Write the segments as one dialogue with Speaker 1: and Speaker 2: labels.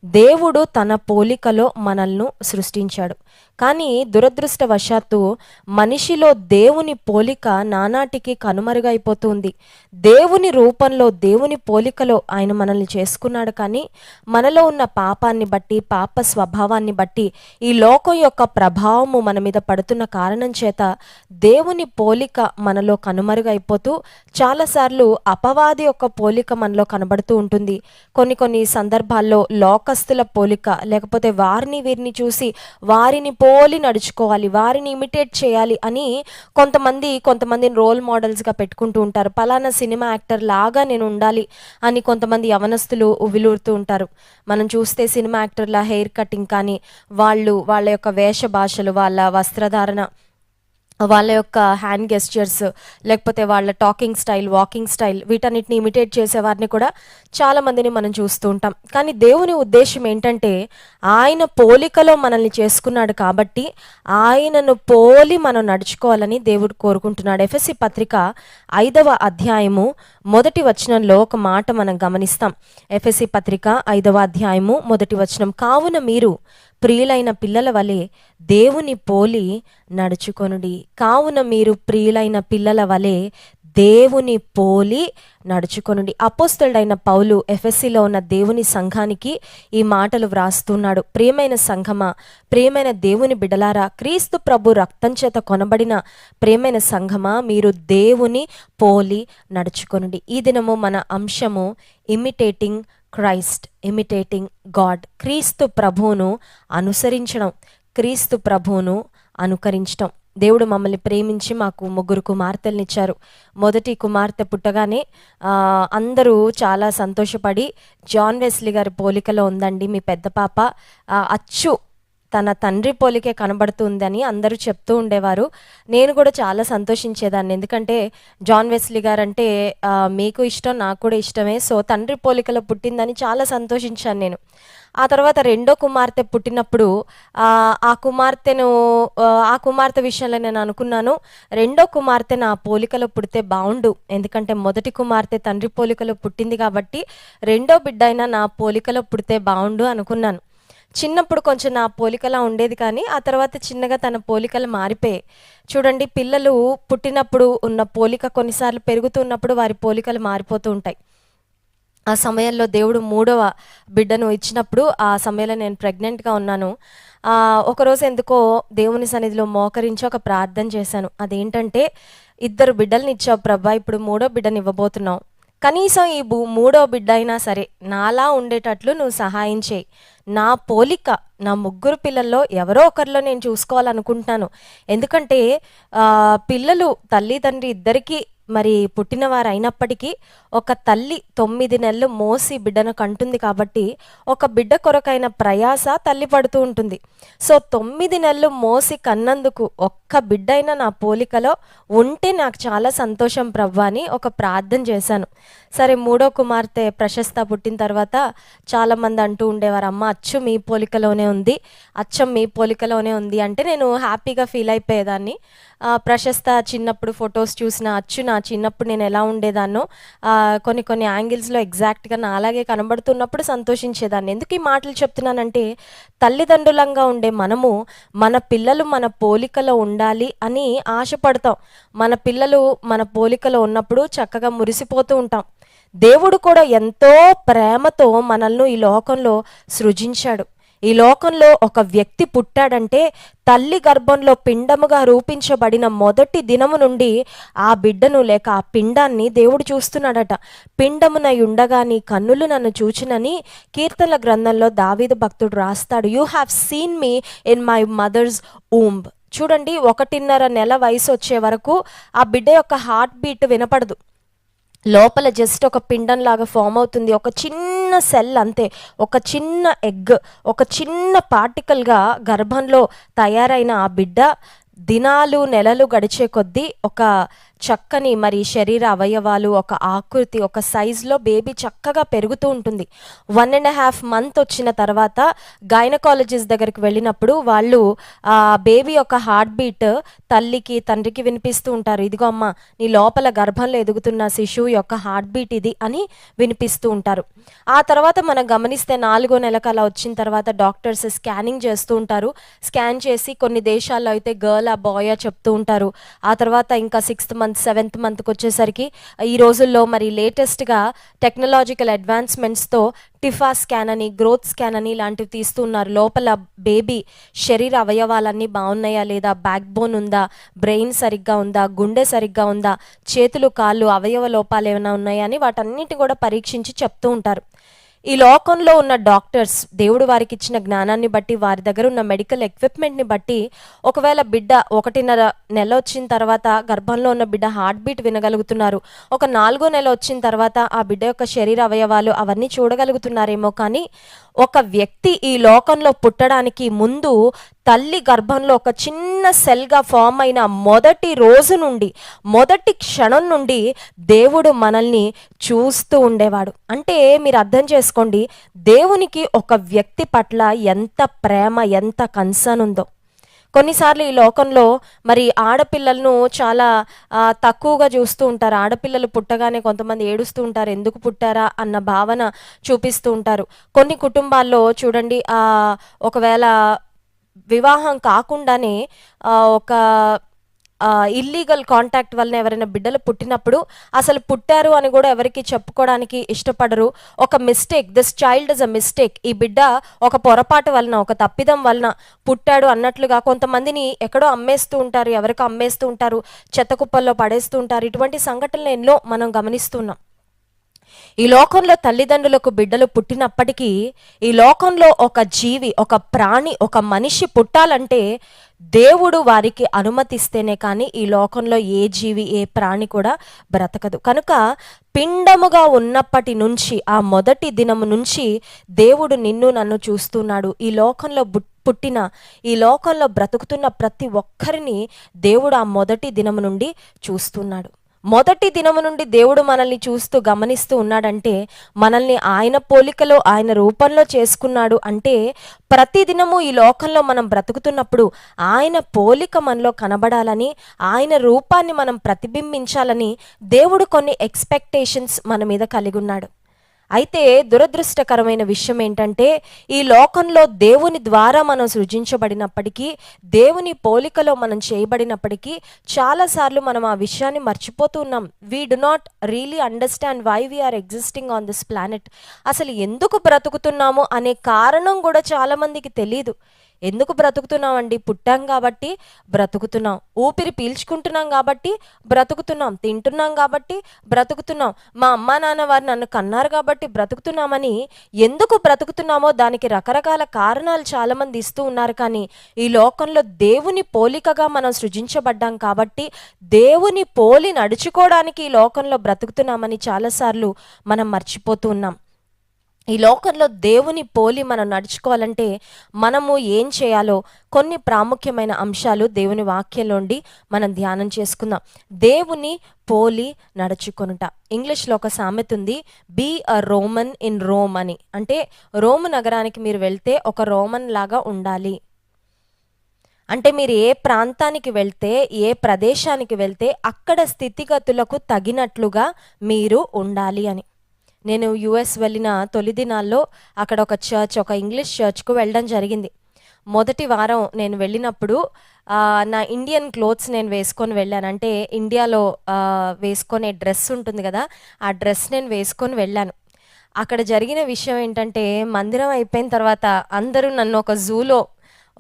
Speaker 1: దేవుడు తన పోలికలో మనల్ని సృష్టించాడు. కానీ దురదృష్టవశాత్తు మనిషిలో దేవుని పోలిక నానాటికి కనుమరుగైపోతుంది. దేవుని రూపంలో, దేవుని పోలికలో ఆయన మనల్ని చేసుకున్నాడు. కానీ మనలో ఉన్న పాపాన్ని బట్టి, పాప స్వభావాన్ని బట్టి, ఈ లోకం యొక్క ప్రభావము మన మీద పడుతున్న కారణం చేత దేవుని పోలిక మనలో కనుమరుగైపోతూ చాలాసార్లు అపవాది యొక్క పోలిక మనలో కనబడుతూ ఉంటుంది. కొన్ని సందర్భాల్లో లోకస్తుల పోలిక, లేకపోతే వారిని వీరిని చూసి వారిని పోలి నడుచుకోవాలి, వారిని ఇమిటేట్ చేయాలి అని కొంతమందిని రోల్ మోడల్స్గా పెట్టుకుంటూ ఉంటారు. పలానా సినిమా యాక్టర్ లాగా నేను ఉండాలి అని కొంతమంది యవనస్తులు ఉవ్విలూరుతూ ఉంటారు. మనం చూస్తే సినిమా యాక్టర్ల హెయిర్ కటింగ్ కానీ, వాళ్ళ యొక్క వేష భాషలు, వాళ్ళ వస్త్రధారణ, వాళ్ళ యొక్క హ్యాండ్ గెస్చర్స్, లేకపోతే వాళ్ళ టాకింగ్ స్టైల్, వాకింగ్ స్టైల్, వీటన్నిటిని ఇమిటేట్ చేసేవారిని కూడా చాలామందిని మనం చూస్తూ ఉంటాం. కానీ దేవుని ఉద్దేశం ఏంటంటే ఆయన పోలికలో మనల్ని చేసుకున్నాడు కాబట్టి ఆయనను పోలి మనం నడుచుకోవాలని దేవుడు కోరుకుంటున్నాడు. ఎఫెసీ పత్రిక 5వ అధ్యాయము 1వ వచనంలో ఒక మాట మనం గమనిస్తాం. ఎఫెసీ పత్రిక 5వ అధ్యాయము 1వ వచనం, కావున మీరు ప్రియులైన పిల్లల వలె దేవుని పోలి నడుచుకొనుడి. కావున మీరు ప్రియులైన పిల్లల వలె దేవుని పోలి నడుచుకొనుడి. అపోస్తలుడైన పౌలు ఎఫెసీలో ఉన్న దేవుని సంఘానికి ఈ మాటలు వ్రాస్తున్నాడు. ప్రియమైన సంఘమా, ప్రియమైన దేవుని బిడలారా, క్రీస్తు ప్రభు రక్తం చేత కొనబడిన ప్రియమైన సంఘమా, మీరు దేవుని పోలి నడుచుకొనుడి. ఈ దినము మన అంశము ఇమిటేటింగ్ క్రైస్ట్, ఇమిటేటింగ్ గాడ్. క్రీస్తు ప్రభువును అనుసరించడం, క్రీస్తు ప్రభువును అనుకరించడం. దేవుడు మమ్మల్ని ప్రేమించి మాకు 3 కుమార్తెలనిచ్చారు. మొదటి కుమార్తె పుట్టగానే అందరూ చాలా సంతోషపడి, జాన్ వెస్లీ గారి పోలికలో ఉందండి మీ పెద్ద పాప, అచ్చు తన తండ్రి పోలికే కనబడుతుందని అందరూ చెప్తూ ఉండేవారు. నేను కూడా చాలా సంతోషించేదాన్ని, ఎందుకంటే జాన్ వెస్లీ గారు అంటే మీకు ఇష్టం, నాకు కూడా ఇష్టమే. సో తండ్రి పోలికలో పుట్టిందని చాలా సంతోషించాను నేను. ఆ తర్వాత రెండో కుమార్తె పుట్టినప్పుడు ఆ కుమార్తె విషయంలో నేను అనుకున్నాను, రెండో కుమార్తె నా పోలికలో పుడితే బాగుండు, ఎందుకంటే మొదటి కుమార్తె తండ్రి పోలికలో పుట్టింది కాబట్టి రెండో బిడ్డ అయినా నా పోలికలో పుడితే బాగుండు అనుకున్నాను. చిన్నప్పుడు కొంచెం నా పోలికలా ఉండేది, కానీ ఆ తర్వాత చిన్నగా తన పోలికలు మారిపోయాయి. చూడండి, పిల్లలు పుట్టినప్పుడు ఉన్న పోలిక కొన్నిసార్లు పెరుగుతున్నప్పుడు వారి పోలికలు మారిపోతూ ఉంటాయి. ఆ సమయంలో దేవుడు 3వ బిడ్డను ఇచ్చినప్పుడు, ఆ సమయంలో నేను ప్రెగ్నెంట్గా ఉన్నాను. ఒకరోజు ఎందుకో దేవుని సన్నిధిలో మోకరించి ఒక ప్రార్థన చేశాను. అదేంటంటే, 2 బిడ్డల్ని ఇచ్చావు ప్రభా, ఇప్పుడు 3వ బిడ్డని ఇవ్వబోతున్నావు, కనీసం ఈ 3వ బిడ్డ అయినా సరే నాలా ఉండేటట్లు నువ్వు సహాయం చేయి. నా పోలిక, నా 3 పిల్లల్లో ఎవరో ఒకరిలో నేను చూసుకోవాలనుకుంటున్నాను. ఎందుకంటే పిల్లలు తల్లి తండ్రి ఇద్దరికీ మరి పుట్టినవారు అయినప్పటికీ ఒక తల్లి 9 నెలలు మోసి బిడ్డను కంటుంది కాబట్టి ఒక బిడ్డ కొరకైన ప్రయాస తల్లి పడుతూ ఉంటుంది. సో 9 నెలలు మోసి కన్నందుకు ఒక్క బిడ్డ అయినా నా పోలికలో ఉంటే నాకు చాలా సంతోషం ప్రవ్వా అని ఒక ప్రార్థన చేశాను. సరే, 3వ కుమార్తె ప్రశస్త పుట్టిన తర్వాత చాలామంది అంటూ ఉండేవారు, అమ్మ అచ్చు మీ పోలికలోనే ఉంది, అచ్చం మీ పోలికలోనే ఉంది అంటే నేను హ్యాపీగా ఫీల్ అయిపోయేదాన్ని. ప్రశస్త చిన్నప్పుడు ఫొటోస్ చూసిన అచ్చు నా చిన్నప్పుడు నేను ఎలా ఉండేదాన్నో కొన్ని యాంగిల్స్లో ఎగ్జాక్ట్గా నా అలాగే కనబడుతున్నప్పుడు సంతోషించేదాన్ని. ఎందుకు ఈ మాటలు చెప్తున్నానంటే, తల్లిదండ్రులంగా ఉండే మనము మన పిల్లలు మన పోలికలో ఉండాలి అని ఆశపడతాం. మన పిల్లలు మన పోలికలో ఉన్నప్పుడు చక్కగా మురిసిపోతూ ఉంటాం. దేవుడు కూడా ఎంతో ప్రేమతో మనల్ని ఈ లోకంలో సృజించాడు. ఈ లోకంలో ఒక వ్యక్తి పుట్టాడంటే తల్లి గర్భంలో పిండముగా రూపించబడిన మొదటి దినము నుండి ఆ బిడ్డను లేక ఆ పిండాన్ని దేవుడు చూస్తున్నాడట. పిండమునై ఉండగా నీ కన్నులు నన్ను చూచినని కీర్తనల గ్రంథంలో దావీదు భక్తుడు రాస్తాడు. You have seen me in my mother's womb. చూడండి, 1.5 నెల వయసు వచ్చే వరకు ఆ బిడ్డ యొక్క హార్ట్ బీట్ వినపడదు. లోపల జస్ట్ ఒక పిండం లాగా ఫామ్ అవుతుంది, ఒక చిన్న సెల్ అంతే, ఒక చిన్న ఎగ్, ఒక చిన్న పార్టికల్గా గర్భంలో తయారైన ఆ బిడ్డ దినాలు నెలలు గడిచే కొద్దీ ఒక చక్కని మరి శరీర అవయవాలు, ఒక ఆకృతి, ఒక సైజులో బేబీ చక్కగా పెరుగుతూ ఉంటుంది. 1.5 మంత్ వచ్చిన తర్వాత గైనకాలజిస్ట్ దగ్గరికి వెళ్ళినప్పుడు వాళ్ళు బేబీ యొక్క హార్ట్ బీట్ తల్లికి తండ్రికి వినిపిస్తూ ఉంటారు. ఇదిగో అమ్మ, నీ లోపల గర్భంలో ఎదుగుతున్న శిశువు యొక్క హార్ట్ బీట్ ఇది అని వినిపిస్తూ ఉంటారు. ఆ తర్వాత మనం గమనిస్తే 4వ నెలకు అలా వచ్చిన తర్వాత డాక్టర్స్ స్కానింగ్ చేస్తూ ఉంటారు. స్కాన్ చేసి కొన్ని దేశాల్లో అయితే గర్ల్ ఆ బాయ్ చెప్తూ ఉంటారు. ఆ తర్వాత ఇంకా 6th మంత్ 7th మంత్కి వచ్చేసరికి ఈ రోజుల్లో మరి లేటెస్ట్గా టెక్నాలజికల్ అడ్వాన్స్మెంట్స్తో టిఫా స్కాన్ అని, గ్రోత్ స్కాన్ అని ఇలాంటివి తీస్తూ ఉన్నారు. లోపల బేబీ శరీర అవయవాలన్నీ బాగున్నాయా లేదా, బ్యాక్ బోన్ ఉందా, బ్రెయిన్ సరిగ్గా ఉందా, గుండె సరిగ్గా ఉందా, చేతులు కాళ్ళు అవయవ లోపాలు ఏమైనా ఉన్నాయా అని వాటన్నిటిని కూడా పరీక్షించి చెప్తూ ఉంటారు. ఈ లోకంలో ఉన్న డాక్టర్స్ దేవుడు వారికి ఇచ్చిన జ్ఞానాన్ని బట్టి, వారి దగ్గర ఉన్న మెడికల్ ఎక్విప్మెంట్ని బట్టి, ఒకవేళ బిడ్డ 1.5 నెల వచ్చిన తర్వాత గర్భంలో ఉన్న బిడ్డ హార్ట్ బీట్ వినగలుగుతున్నారు. ఒక 4వ నెల వచ్చిన తర్వాత ఆ బిడ్డ యొక్క శరీర అవయవాలు అవన్నీ చూడగలుగుతున్నారేమో. కానీ ఒక వ్యక్తి ఈ లోకంలో పుట్టడానికి ముందు తల్లి గర్భంలో ఒక చిన్న సెల్గా ఫామ్ అయిన మొదటి రోజు నుండి, మొదటి క్షణం నుండి దేవుడు మనల్ని చూస్తూ ఉండేవాడు. అంటే మీరు అర్థం చేసుకోండి, దేవునికి ఒక వ్యక్తి పట్ల ఎంత ప్రేమ, ఎంత కన్సర్న్ ఉందో. కొన్నిసార్లు ఈ లోకంలో మరి ఆడపిల్లలను చాలా తక్కువగా చూస్తూ ఉంటారు. ఆడపిల్లలు పుట్టగానే కొంతమంది ఏడుస్తూ ఉంటారు, ఎందుకు పుట్టారా అన్న భావన చూపిస్తూ ఉంటారు. కొన్ని కుటుంబాల్లో చూడండి, ఒకవేళ వివాహం కాకుండానే ఒక ఇల్లీగల్ కాంటాక్ట్ వలన ఎవరైనా బిడ్డలు పుట్టినప్పుడు అసలు పుట్టారు అని కూడా ఎవరికి చెప్పుకోవడానికి ఇష్టపడరు. ఒక mistake, this child is a mistake, ఈ బిడ్డ ఒక పొరపాటు వలన, ఒక తప్పిదం వలన పుట్టాడు అన్నట్లుగా కొంతమందిని ఎక్కడో అమ్మేస్తూ ఉంటారు, ఎవరికో అమ్మేస్తూ ఉంటారు, చెత్త కుప్పల్లో పడేస్తూ ఉంటారు. ఇటువంటి సంఘటనలు ఎన్నో మనం గమనిస్తున్నాం. ఈ లోకంలో తల్లిదండ్రులకు బిడ్డలు పుట్టినప్పటికీ ఈ లోకంలో ఒక జీవి, ఒక ప్రాణి, ఒక మనిషి పుట్టాలంటే దేవుడు వారికి అనుమతిస్తేనే కానీ ఈ లోకంలో ఏ జీవి, ఏ ప్రాణి కూడా బ్రతకదు. కనుక పిండముగా ఉన్నప్పటి నుంచి, ఆ మొదటి దినము నుంచి దేవుడు నిన్ను నన్ను చూస్తున్నాడు. ఈ లోకంలో పుట్టిన, ఈ లోకంలో బ్రతుకుతున్న ప్రతి ఒక్కరిని దేవుడు ఆ మొదటి దినము నుండి చూస్తున్నాడు. మొదటి దినము నుండి దేవుడు మనల్ని చూస్తూ గమనిస్తూ ఉన్నాడంటే, మనల్ని ఆయన పోలికలో, ఆయన రూపంలో చేసుకున్నాడు అంటే, ప్రతిదినము ఈ లోకంలో మనం బ్రతుకుతున్నప్పుడు ఆయన పోలిక మనలో కనబడాలని, ఆయన రూపాన్ని మనం ప్రతిబింబించాలని దేవుడు కొన్ని ఎక్స్పెక్టేషన్స్ మన మీద కలిగి ఉన్నాడు. అయితే దురదృష్టకరమైన విషయం ఏంటంటే, ఈ లోకంలో దేవుని ద్వారా మనం సృజించబడినప్పటికీ, దేవుని పోలికలో మనం చేయబడినప్పటికీ చాలాసార్లు మనం ఆ విషయాన్ని మర్చిపోతూ ఉన్నాం. We do not really understand why we are existing on this planet. అసలు ఎందుకు బ్రతుకుతున్నాము అనే కారణం కూడా చాలామందికి తెలియదు. ఎందుకు బ్రతుకుతున్నామండి? పుట్టాం కాబట్టి బ్రతుకుతున్నాం, ఊపిరి పీల్చుకుంటున్నాం కాబట్టి బ్రతుకుతున్నాం, తింటున్నాం కాబట్టి బ్రతుకుతున్నాం, మా అమ్మా నాన్న వారు నన్ను కన్నారు కాబట్టి బ్రతుకుతున్నామని ఎందుకు బ్రతుకుతున్నామో దానికి రకరకాల కారణాలు చాలామంది ఇస్తూ ఉన్నారు. కానీ ఈ లోకంలో దేవుని పోలికగా మనం సృజించబడ్డాం కాబట్టి దేవుని పోలి నడుచుకోవడానికి ఈ లోకంలో బ్రతుకుతున్నామని చాలాసార్లు మనం మర్చిపోతూ ఉన్నాం. ఈ లోకంలో దేవుని పోలి మనం నడుచుకోవాలంటే మనము ఏం చేయాలో కొన్ని ప్రాముఖ్యమైన అంశాలు దేవుని వాక్యంలోండి మనం ధ్యానం చేసుకుందాం. దేవుని పోలి నడుచుకొనుట. ఇంగ్లీష్లో ఒక సామెత ఉంది, be a Roman in Rome అని. అంటే రోమ్ నగరానికి మీరు వెళ్తే ఒక రోమన్ లాగా ఉండాలి. అంటే మీరు ఏ ప్రాంతానికి వెళ్తే, ఏ ప్రదేశానికి వెళ్తే అక్కడ స్థితిగతులకు తగినట్లుగా మీరు ఉండాలి అని. నేను యుఎస్ వెళ్ళిన తొలి దినాల్లో అక్కడ ఒక చర్చ్, ఒక ఇంగ్లీష్ చర్చ్కు వెళ్ళడం జరిగింది. మొదటి వారం నేను వెళ్ళినప్పుడు నా ఇండియన్ క్లోత్స్ నేను వేసుకొని వెళ్ళాను. అంటే ఇండియాలో వేసుకునే డ్రెస్ ఉంటుంది కదా, ఆ డ్రెస్ నేను వేసుకొని వెళ్ళాను. అక్కడ జరిగిన విషయం ఏంటంటే, మందిరం అయిపోయిన తర్వాత అందరూ నన్ను ఒక జూలో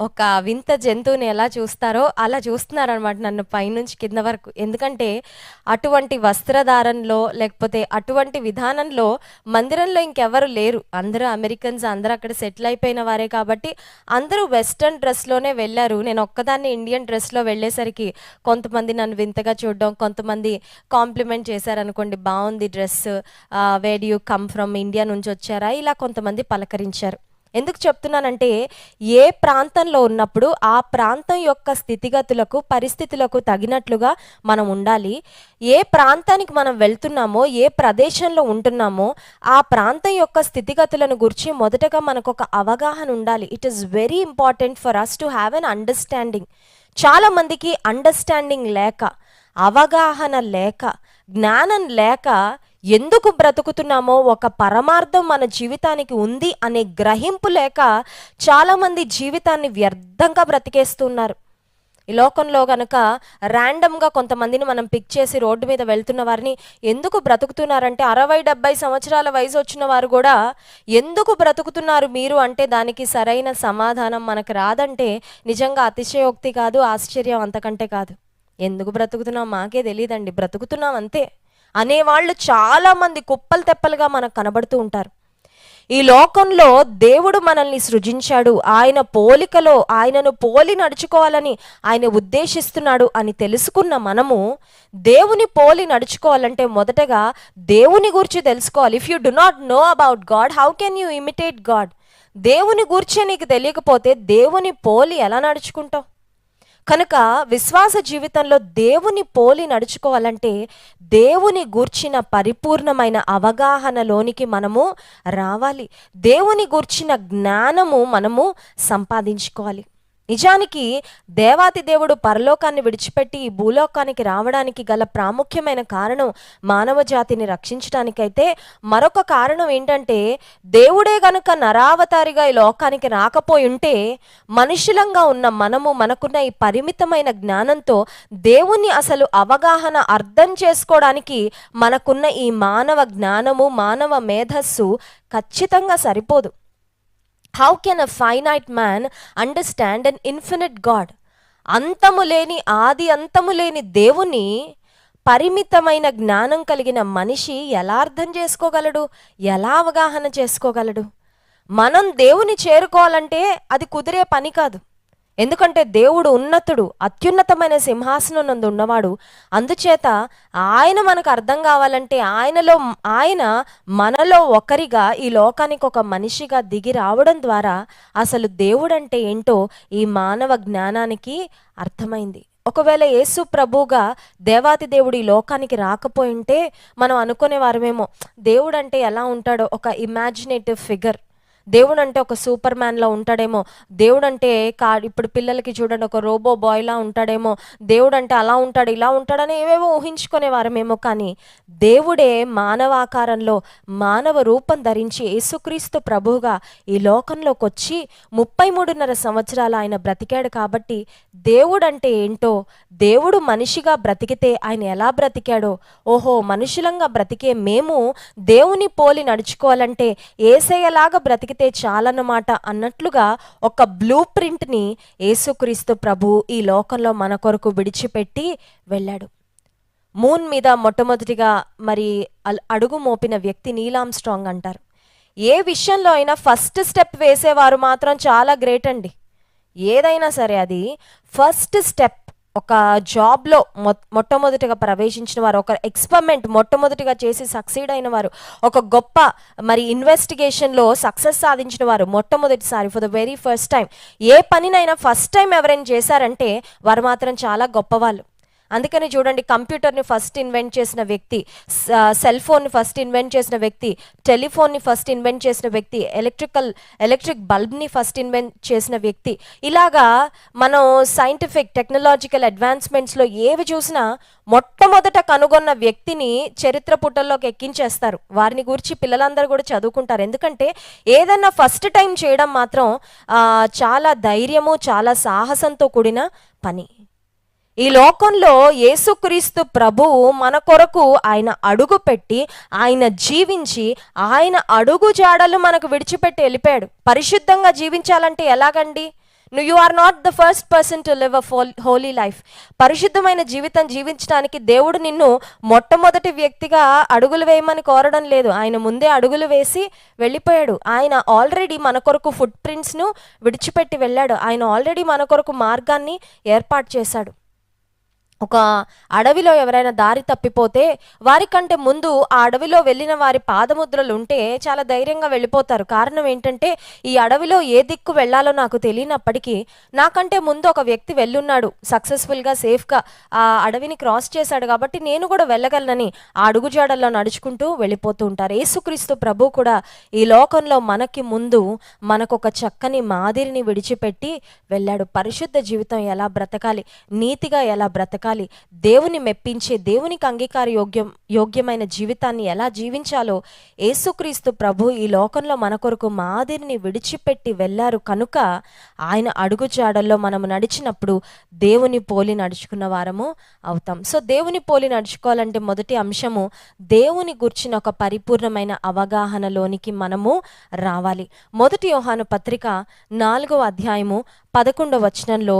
Speaker 1: ఒక వింత జంతువుని ఎలా చూస్తారో అలా చూస్తున్నారనమాట నన్ను పైనుంచి కింద వరకు. ఎందుకంటే అటువంటి వస్త్రధారణలో లేకపోతే అటువంటి విధానంలో మందిరంలో ఇంకెవరు లేరు. అందరూ అమెరికన్స్, అందరూ అక్కడ సెటిల్ అయిపోయిన వారే కాబట్టి అందరూ వెస్ట్రన్ డ్రెస్లోనే వెళ్ళారు. నేను ఒక్కదాన్ని ఇండియన్ డ్రెస్లో వెళ్ళేసరికి కొంతమంది నన్ను వింతగా చూడడం, కొంతమంది కాంప్లిమెంట్ చేశారనుకోండి, బాగుంది dress, where you come from, India నుంచి వచ్చారా, ఇలా కొంతమంది పలకరించారు. ఎందుకు చెప్తున్నానంటే ఏ ప్రాంతంలో ఉన్నప్పుడు ఆ ప్రాంతం యొక్క స్థితిగతులకు పరిస్థితులకు తగినట్లుగా మనం ఉండాలి. ఏ ప్రాంతానికి మనం వెళ్తున్నామో, ఏ ప్రదేశంలో ఉంటున్నామో ఆ ప్రాంతం యొక్క స్థితిగతులను గురించి మొదటగా మనకు ఒక అవగాహన ఉండాలి. It is very important for us to have an understanding. చాలామందికి అండర్స్టాండింగ్ లేక, అవగాహన లేక, జ్ఞానం లేక ఎందుకు బ్రతుకుతున్నామో, ఒక పరమార్థం మన జీవితానికి ఉంది అనే గ్రహింపు లేక చాలామంది జీవితాన్ని వ్యర్థంగా బ్రతికేస్తున్నారు. ఈ లోకంలో గనక ర్యాండమ్గా కొంతమందిని మనం పిక్ చేసి రోడ్డు మీద వెళ్తున్న వారిని ఎందుకు బ్రతుకుతున్నారంటే 60-70 సంవత్సరాల వయసు వచ్చిన వారు కూడా ఎందుకు బ్రతుకుతున్నారు మీరు అంటే దానికి సరైన సమాధానం మనకు రాదంటే నిజంగా అతిశయోక్తి కాదు, ఆశ్చర్యం అంతకంటే కాదు. ఎందుకు బ్రతుకుతున్నాం మాకే తెలియదండి, బ్రతుకుతున్నాం అంతే అనేవాళ్ళు చాలామంది కుప్పలు తెప్పలుగా మనకు కనబడుతూ ఉంటారు. ఈ లోకంలో దేవుడు మనల్ని సృజించాడు, ఆయన పోలికలో ఆయనను పోలి నడుచుకోవాలని ఆయన ఉద్దేశిస్తున్నాడు అని తెలుసుకున్న మనము దేవుని పోలి నడుచుకోవాలంటే మొదటగా దేవుని గురించి తెలుసుకోవాలి. If you do not know about God, how can you imitate God? దేవుని గురించి నీకు తెలియకపోతే దేవుని పోలి ఎలా నడుచుకుంటావు? కనుక విశ్వాస జీవితంలో దేవుని పోలి నడుచుకోవాలంటే దేవుని గూర్చిన పరిపూర్ణమైన అవగాహనలోనికి మనము రావాలి. దేవుని గూర్చిన జ్ఞానము మనము సంపాదించుకోవాలి. నిజానికి దేవాతి దేవుడు పరలోకాన్ని విడిచిపెట్టి ఈ భూలోకానికి రావడానికి గల ప్రాముఖ్యమైన కారణం మానవ జాతిని రక్షించడానికైతే, మరొక కారణం ఏంటంటే దేవుడే గనుక నరావతారిగా ఈ లోకానికి రాకపోయి ఉంటే మనుషులంగా ఉన్న మనము మనకున్న ఈ పరిమితమైన జ్ఞానంతో దేవుణ్ణి అసలు అవగాహన అర్థం చేసుకోవడానికి మనకున్న ఈ మానవ జ్ఞానము, మానవ మేధస్సు ఖచ్చితంగా సరిపోదు. How can a finite man understand an infinite God? అంతము లేని, ఆది అంతము లేని దేవుని పరిమితమైన జ్ఞానం కలిగిన మనిషి ఎలా అర్థం చేసుకోగలడు? ఎలా అవగాహన చేసుకోగలడు? మనం దేవుని చేరుకోవాలంటే అది కుదిరే పని కాదు. ఎందుకంటే దేవుడు ఉన్నతుడు, అత్యున్నతమైన సింహాసనం నందు ఉన్నవాడు. అందుచేత ఆయన మనకు అర్థం కావాలంటే ఆయన మనలో ఒకరిగా ఈ లోకానికి ఒక మనిషిగా దిగి రావడం ద్వారా అసలు దేవుడంటే ఏంటో ఈ మానవ జ్ఞానానికి అర్థమైంది. ఒకవేళ యేసు ప్రభువుగా దేవాతి దేవుడు ఈ లోకానికి రాకపోయింటే మనం అనుకునే వారమేమో దేవుడు అంటే ఎలా ఉంటాడో, ఒక ఇమాజినేటివ్ ఫిగర్. దేవుడు అంటే ఒక సూపర్ మ్యాన్లా ఉంటాడేమో, దేవుడు అంటే ఇప్పుడు పిల్లలకి చూడండి ఒక రోబో బాయ్లా ఉంటాడేమో, దేవుడు అంటే అలా ఉంటాడు ఇలా ఉంటాడని ఏవేవో ఊహించుకునేవారమేమో. కానీ దేవుడే మానవాకారంలో మానవ రూపం ధరించి యేసుక్రీస్తు ప్రభువుగా ఈ లోకంలోకి వచ్చి 33.5 సంవత్సరాలు ఆయన బ్రతికాడు. కాబట్టి దేవుడు అంటే ఏంటో, దేవుడు మనిషిగా బ్రతికితే ఆయన ఎలా బ్రతికాడో, ఓహో మనుషులంగా బ్రతికే మేము దేవుని పోలి నడుచుకోవాలంటే యేసయ్యలాగా బ్రతికితే చాలన్నమాట అన్నట్లుగా ఒక బ్లూ ప్రింట్ని యేసుక్రీస్తు ప్రభు ఈ లోకంలో మన కొరకు విడిచిపెట్టి వెళ్ళాడు. మూన్ మీద మొట్టమొదటిగా మరి అడుగు మోపిన వ్యక్తి నీల్ ఆర్మ్స్ట్రాంగ్ అంటారు. ఏ విషయంలో అయినా ఫస్ట్ స్టెప్ వేసేవారు మాత్రం చాలా గ్రేట్ అండి. ఏదైనా సరే అది ఫస్ట్ స్టెప్, ఒక జాబ్లో మొట్టమొదటిగా ప్రవేశించిన వారు, ఒక ఎక్స్పెరిమెంట్ మొట్టమొదటిగా చేసి సక్సీడ్ అయిన వారు, ఒక గొప్ప మరి ఇన్వెస్టిగేషన్లో సక్సెస్ సాధించిన వారు మొట్టమొదటిసారి for the very first time, ఏ పనినైనా ఫస్ట్ టైం ఎవరైనా చేశారంటే వారు మాత్రం చాలా గొప్పవాళ్ళు. అందుకని చూడండి, కంప్యూటర్ని ఫస్ట్ ఇన్వెంట్ చేసిన వ్యక్తి, సెల్ ఫోన్ని ఫస్ట్ ఇన్వెంట్ చేసిన వ్యక్తి, టెలిఫోన్ని ఫస్ట్ ఇన్వెంట్ చేసిన వ్యక్తి, ఎలక్ట్రిక్ బల్బ్ని ఫస్ట్ ఇన్వెంట్ చేసిన వ్యక్తి. ఇలాగా మనం సైంటిఫిక్ టెక్నాలజికల్ అడ్వాన్స్మెంట్స్లో ఏవి చూసినా మొట్టమొదట కనుగొన్న వ్యక్తిని చరిత్ర పుటల్లోకి ఎక్కించేస్తారు. వారిని గురించి పిల్లలందరూ కూడా చదువుకుంటారు. ఎందుకంటే ఏదన్నా ఫస్ట్ టైం చేయడం మాత్రం చాలా ధైర్యము, చాలా సాహసంతో కూడిన పని. ఈ లోకంలో యేసుక్రీస్తు ప్రభువు మన కొరకు ఆయన అడుగు పెట్టి, ఆయన జీవించి, ఆయన అడుగు జాడలు మనకు విడిచిపెట్టి వెళ్ళిపోయాడు. పరిశుద్ధంగా జీవించాలంటే ఎలాగండి? You are not the first person to live a holy life. పరిశుద్ధమైన జీవితం జీవించడానికి దేవుడు నిన్ను మొట్టమొదటి వ్యక్తిగా అడుగులు వేయమని కోరడం లేదు. ఆయన ముందే అడుగులు వేసి వెళ్ళిపోయాడు. ఆయన ఆల్రెడీ మన కొరకు ఫుట్ ప్రింట్స్ను విడిచిపెట్టి వెళ్ళాడు. ఆయన ఆల్రెడీ మన కొరకు మార్గాన్ని ఏర్పాటు చేశాడు. ఒక అడవిలో ఎవరైనా దారి తప్పిపోతే వారికంటే ముందు ఆ అడవిలో వెళ్ళిన వారి పాదముద్రలు ఉంటే చాలా ధైర్యంగా వెళ్ళిపోతారు. కారణం ఏంటంటే, ఈ అడవిలో ఏ దిక్కు వెళ్ళాలో నాకు తెలియనప్పటికీ నాకంటే ముందు ఒక వ్యక్తి వెళ్ళున్నాడు, సక్సెస్ఫుల్గా సేఫ్గా ఆ అడవిని క్రాస్ చేశాడు, కాబట్టి నేను కూడా వెళ్ళగలనని ఆ అడుగుజాడల్లో నడుచుకుంటూ వెళ్ళిపోతూ ఉంటారు. యేసుక్రీస్తు ప్రభు కూడా ఈ లోకంలో మనకి ముందు మనకొక చక్కని మాదిరిని విడిచిపెట్టి వెళ్ళాడు. పరిశుద్ధ జీవితం ఎలా బ్రతకాలి, నీతిగా ఎలా బ్రతకాలి, దేవుని మెప్పించే, దేవునికి అంగీకార యోగ్యమైన జీవితాన్ని ఎలా జీవించాలో యేసుక్రీస్తు ప్రభు ఈ లోకంలో మన కొరకు మాదిరిని విడిచిపెట్టి వెళ్ళారు. కనుక ఆయన అడుగుజాడల్లో మనము నడిచినప్పుడు దేవుని పోలి నడుచుకున్న వారము అవుతాం. సో దేవుని పోలి నడుచుకోవాలంటే మొదటి అంశము, దేవుని గుర్చిన ఒక పరిపూర్ణమైన అవగాహనలోనికి మనము రావాలి. మొదటి యోహాను పత్రిక 4వ అధ్యాయము 11వ వచనంలో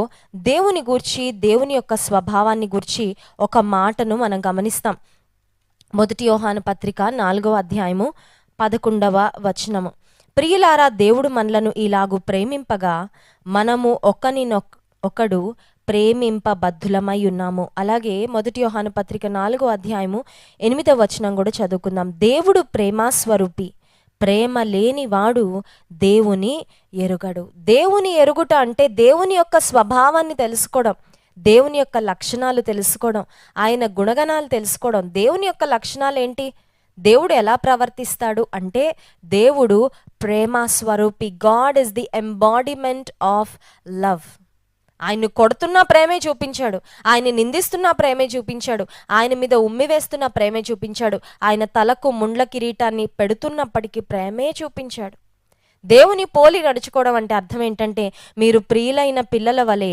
Speaker 1: దేవుని గూర్చి, దేవుని యొక్క స్వభావాన్ని గూర్చి ఒక మాటను మనం గమనిస్తాం. మొదటి యోహాను పత్రిక 4వ అధ్యాయము 11వ వచనము, ప్రియులారా, దేవుడు మనలను ఇలాగు ప్రేమింపగా మనము ఒకడు ప్రేమింపబద్ధులమై ఉన్నాము. అలాగే మొదటి యోహాను పత్రిక 4వ అధ్యాయము 8వ వచనం కూడా చదువుకుందాం. దేవుడు ప్రేమాస్వరూపి, ప్రేమ లేనివాడు దేవుని ఎరుగడు. దేవుని ఎరుగుట అంటే దేవుని యొక్క స్వభావాన్ని తెలుసుకోవడం, దేవుని యొక్క లక్షణాలు తెలుసుకోవడం, ఆయన గుణగణాలు తెలుసుకోవడం. దేవుని యొక్క లక్షణాలు ఏంటి? దేవుడు ఎలా ప్రవర్తిస్తాడు అంటే, దేవుడు ప్రేమాస్వరూపి. God is the embodiment of love. ఆయన్ని కొడుతున్న ప్రేమే చూపించాడు, ఆయన నిందిస్తున్న ప్రేమే చూపించాడు, ఆయన మీద ఉమ్మి వేస్తున్న ప్రేమే చూపించాడు, ఆయన తలకు ముండ్ల కిరీటాన్ని పెడుతున్నప్పటికీ ప్రేమే చూపించాడు. దేవుని పోలి నడుచుకోవడం అంటే అర్థం ఏంటంటే, మీరు ప్రియులైన పిల్లల వలె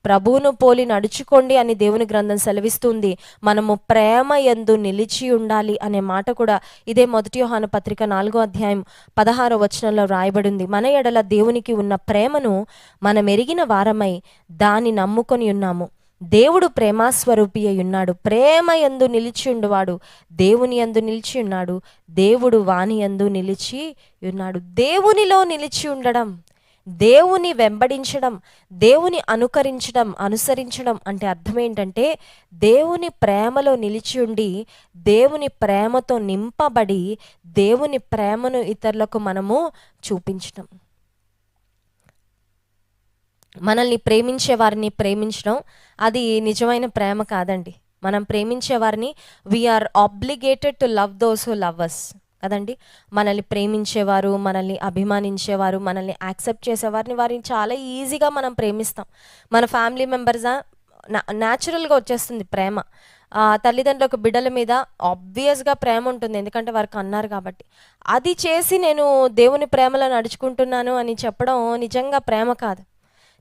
Speaker 1: ప్రభువును పోలి నడుచుకోండి అని దేవుని గ్రంథం సెలవిస్తుంది. మనము ప్రేమ యందు నిలిచి ఉండాలి అనే మాట కూడా ఇదే మొదటి యోహాను పత్రిక 4వ అధ్యాయం 16వ వచనంలో రాయబడింది. మన ఎడల దేవునికి ఉన్న ప్రేమను మనం ఎరిగిన వారమై దాన్ని నమ్ముకొని ఉన్నాము. దేవుడు ప్రేమాస్వరూపి అయి ఉన్నాడు. ప్రేమ యందు నిలిచి ఉండువాడు దేవుని యందు నిలిచి ఉన్నాడు, దేవుడు వాని యందు నిలిచి ఉన్నాడు. దేవునిలో నిలిచి ఉండడం, దేవుని వెంబడించడం, దేవుని అనుసరించడం అంటే అర్థం ఏంటంటే, దేవుని ప్రేమలో నిలిచి ఉండి, దేవుని ప్రేమతో నింపబడి, దేవుని ప్రేమను ఇతరులకు మనము చూపించడం. మనల్ని ప్రేమించే వారిని ప్రేమించడం అది నిజమైన ప్రేమ కాదండి. మనం ప్రేమించే వారిని we are obligated to love those who love us కదండి. మనల్ని ప్రేమించేవారు, మనల్ని అభిమానించేవారు, మనల్ని యాక్సెప్ట్ చేసేవారిని వారిని చాలా ఈజీగా మనం ప్రేమిస్తాం. మన ఫ్యామిలీ మెంబర్సా న్యాచురల్గా వచ్చేస్తుంది ప్రేమ. తల్లిదండ్రులకు బిడ్డల మీద ఆబ్వియస్గా ప్రేమ ఉంటుంది, ఎందుకంటే వారికి అన్నారు కాబట్టి. అది చేసి నేను దేవుని ప్రేమలో నడుచుకుంటున్నాను అని చెప్పడం నిజంగా ప్రేమ కాదు.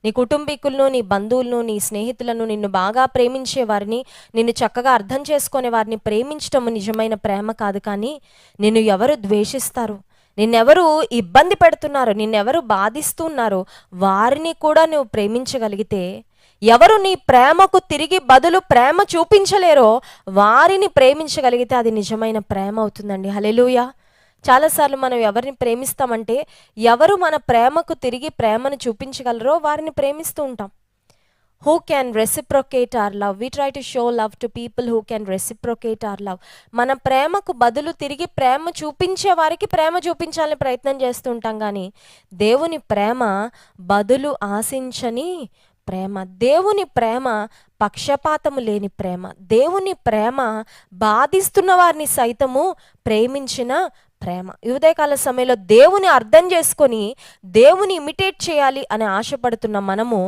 Speaker 1: నీ కుటుంబీకులను, నీ బంధువులను, నీ స్నేహితులను, నిన్ను బాగా ప్రేమించే వారిని, నిన్ను చక్కగా అర్థం చేసుకునే వారిని ప్రేమించడం నిజమైన ప్రేమ కాదు. కానీ నిన్ను ఎవరు ద్వేషిస్తారు, నిన్నెవరు ఇబ్బంది పెడుతున్నారు, నిన్నెవరు బాధిస్తున్నారు, వారిని కూడా నువ్వు ప్రేమించగలిగితే, ఎవరు నీ ప్రేమకు తిరిగి బదులు ప్రేమ చూపించలేరో వారిని ప్రేమించగలిగితే అది నిజమైన ప్రేమ అవుతుందండి. హల్లెలూయా. చాలాసార్లు మనం ఎవరిని ప్రేమిస్తామంటే, ఎవరు మన ప్రేమకు తిరిగి ప్రేమను చూపించగలరో వారిని ప్రేమిస్తూ ఉంటాం. Who can reciprocate hour love. We try to show love to people who can reciprocate hour love. మన ప్రేమకు బదులు తిరిగి ప్రేమ చూపించే వారికి ప్రేమ చూపించాలని ప్రయత్నం చేస్తూ ఉంటాం. కానీ దేవుని ప్రేమ బదులు ఆశించని ప్రేమ. దేవుని ప్రేమ పక్షపాతము లేని ప్రేమ. దేవుని ప్రేమ బాధిస్తున్న వారిని సైతము ప్రేమించిన ప్రేమ. ఈ ఉదయకాల సమయంలో దేవుని అర్థం చేసుకొని దేవుని ఇమిటేట్ చేయాలి అని ఆశపడుతున్న మనము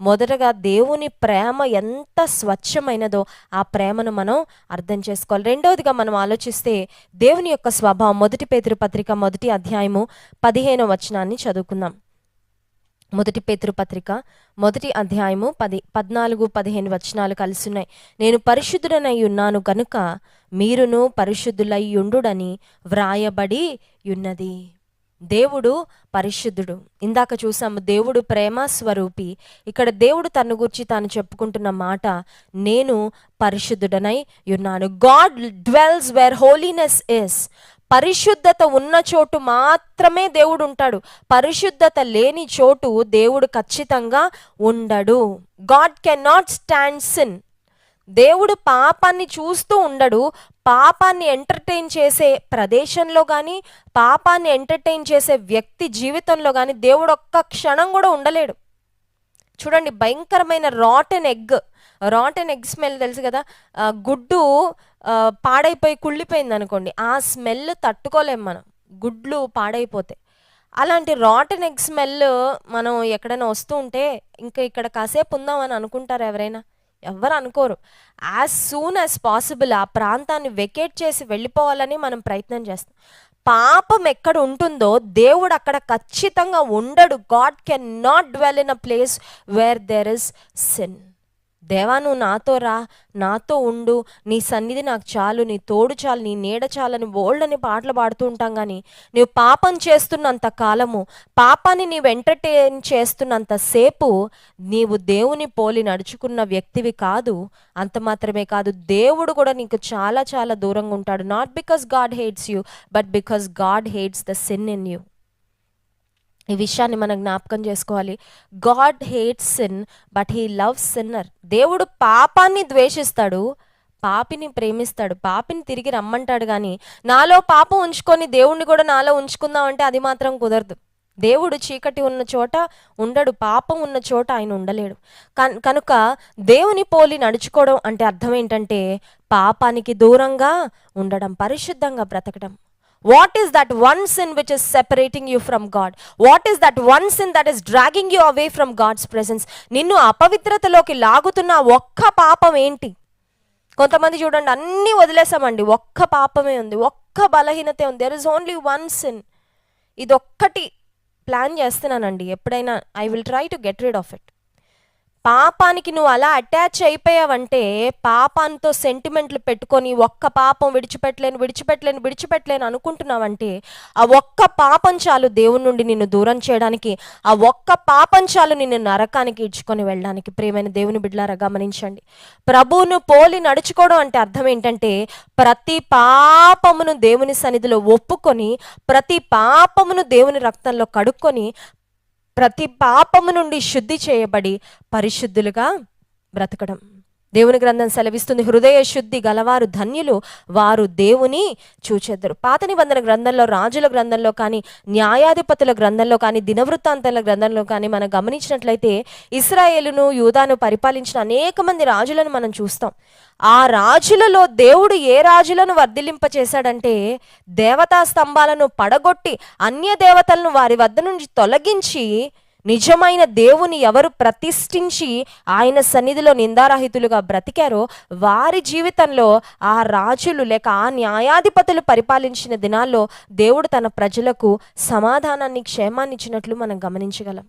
Speaker 1: మొదటగా దేవుని ప్రేమ ఎంత స్వచ్ఛమైనదో ఆ ప్రేమను మనం అర్థం చేసుకోవాలి. రెండవదిగా మనం ఆలోచిస్తే దేవుని యొక్క స్వభావం. మొదటి పేతురు పత్రిక 1వ అధ్యాయము 15వ వచనాన్ని చదువుకుందాం. మొదటి పేతురు పత్రిక 1వ అధ్యాయము 14-15 వచనాలు కలిసి ఉన్నాయి. నేను పరిశుద్ధుడనై ఉన్నాను గనుక మీరును పరిశుద్ధులై యుండుడని వ్రాయబడి ఉన్నది. దేవుడు పరిశుద్ధుడు. ఇందాక చూసాము దేవుడు ప్రేమ స్వరూపి. ఇక్కడ దేవుడు తన గురించి తాను చెప్పుకుంటున్న మాట, నేను పరిశుద్ధుడనై ఉన్నాను. God dwells where holiness is. పరిశుద్ధత ఉన్న చోటు మాత్రమే దేవుడు ఉంటాడు. పరిశుద్ధత లేని చోటు దేవుడు ఖచ్చితంగా ఉండడు. God can not stand sin. దేవుడు పాపాన్ని చూస్తూ ఉండడు. పాపాన్ని ఎంటర్టైన్ చేసే ప్రదేశంలో కానీ, పాపాన్ని ఎంటర్టైన్ చేసే వ్యక్తి జీవితంలో కానీ దేవుడు ఒక్క క్షణం కూడా ఉండలేడు. చూడండి, భయంకరమైన రాటెన్ ఎగ్ స్మెల్ తెలుసు కదా. గుడ్డు పాడైపోయి కుళ్ళిపోయింది అనుకోండి, ఆ స్మెల్ తట్టుకోలేం మనం, గుడ్లు పాడైపోతే. అలాంటి రాటెన్ ఎగ్ స్మెల్ మనం ఎక్కడైనా వస్తూ ఉంటే ఇంకా ఇక్కడ కాసేపు ఉందామని అనుకుంటారు ఎవరైనా? ఎవ్వరు అనుకోరు. యాజ్ సూన్ యాజ్ పాసిబుల్ ఆ ప్రాంతాన్ని వెకేట్ చేసి వెళ్ళిపోవాలని మనం ప్రయత్నం చేస్తాం. పాపం ఎక్కడ ఉంటుందో దేవుడు అక్కడ ఖచ్చితంగా ఉండడు. God can not dwell in a place where there is sin. దేవా, నువ్వు నాతో రా, నాతో ఉండు, నీ సన్నిధి నాకు చాలు, నీ తోడు చాలు, నీ నీడ చాలని బోల్డని పాటలు పాడుతూ ఉంటాం. కానీ నువ్వు పాపం చేస్తున్నంత కాలము, పాపాన్ని నీవు ఎంటర్టైన్ చేస్తున్నంత సేపు నీవు దేవుని పోలి నడుచుకున్న వ్యక్తివి కాదు. అంత మాత్రమే కాదు, దేవుడు కూడా నీకు చాలా చాలా దూరంగా ఉంటాడు. Not because God hates you, but because God hates the sin in you. ఈ విషయాన్ని మనం జ్ఞాపకం చేసుకోవాలి. God hates sin but he loves sinner. దేవుడు పాపాన్ని ద్వేషిస్తాడు, పాపిని ప్రేమిస్తాడు, పాపిని తిరిగి రమ్మంటాడు. కానీ నాలో పాపం ఉంచుకొని దేవుణ్ణి కూడా నాలో ఉంచుకుందామంటే అది మాత్రం కుదరదు. దేవుడు చీకటి ఉన్న చోట ఉండడు, పాపం ఉన్న చోట ఆయన ఉండలేడు. కనుక దేవుని పోలి నడుచుకోవడం అంటే అర్థం ఏంటంటే పాపానికి దూరంగా ఉండడం, పరిశుద్ధంగా బ్రతకడం. What is that one sin which is separating you from God? What is that one sin that is dragging you away from God's presence? నిన్ను అపవిత్రతలోకి లాగుతున్న ఒక్క పాపం ఏంటి? కొంతమంది చూడండి, అన్నీ వదిలేసామండి, ఒక్క పాపమే ఉంది, ఒక్క బలహీనతే ఉంది. There is only one sin. ఇదొక్కటి ప్లాన్ చేస్తున్నానండి, ఎప్పుడైనా I will try to get rid of it. పాపానికి నువ్వు అలా అటాచ్ అయిపోయావంటే, పాపాంతో సెంటిమెంట్లు పెట్టుకొని ఒక్క పాపం విడిచిపెట్టలేను అనుకుంటున్నావంటే, ఆ ఒక్క పాపం చాలు దేవుని నుండి నిన్ను దూరం చేయడానికి. ఆ ఒక్క పాపం చాలు నిన్ను నరకానికి ఇడ్చుకొని వెళ్ళడానికి. ప్రియమైన దేవుని బిడ్డలారా గమనించండి, ప్రభువును పోలి నడుచుకోవడం అంటే అర్థం ఏంటంటే ప్రతి పాపమును దేవుని సన్నిధిలో ఒప్పుకొని, ప్రతి పాపమును దేవుని రక్తంలో కడుక్కొని, ప్రతి పాపము నుండి శుద్ధి చేయబడి పరిశుద్ధులుగా బ్రతకడం. దేవుని గ్రంథం సెలవిస్తుంది, హృదయ శుద్ధి గలవారు ధన్యులు, వారు దేవుని చూచెదరు. పాత నిబంధన గ్రంథంలో, రాజుల గ్రంథంలో కానీ, న్యాయాధిపతుల గ్రంథంలో కానీ, దినవృత్తాంతాల గ్రంథంలో కానీ మనం గమనించినట్లయితే ఇశ్రాయేలును యూదాను పరిపాలించిన అనేక మంది రాజులను మనం చూస్తాం. ఆ రాజులలో దేవుడు ఏ రాజులను వర్ధిలింప చేశాడంటే, దేవతా స్తంభాలను పడగొట్టి అన్య దేవతలను వారి వద్ద నుంచి తొలగించి, నిజమైన దేవుని ఎవరు ప్రతిష్ఠించి ఆయన సన్నిధిలో నిందారహితులుగా బ్రతికారో వారి జీవితంలో ఆ రాజులు లేక ఆ న్యాయాధిపతులు పరిపాలించిన దినాల్లో దేవుడు తన ప్రజలకు సమాధానాన్ని, క్షేమాన్ని ఇచ్చినట్లు మనం గమనించగలం.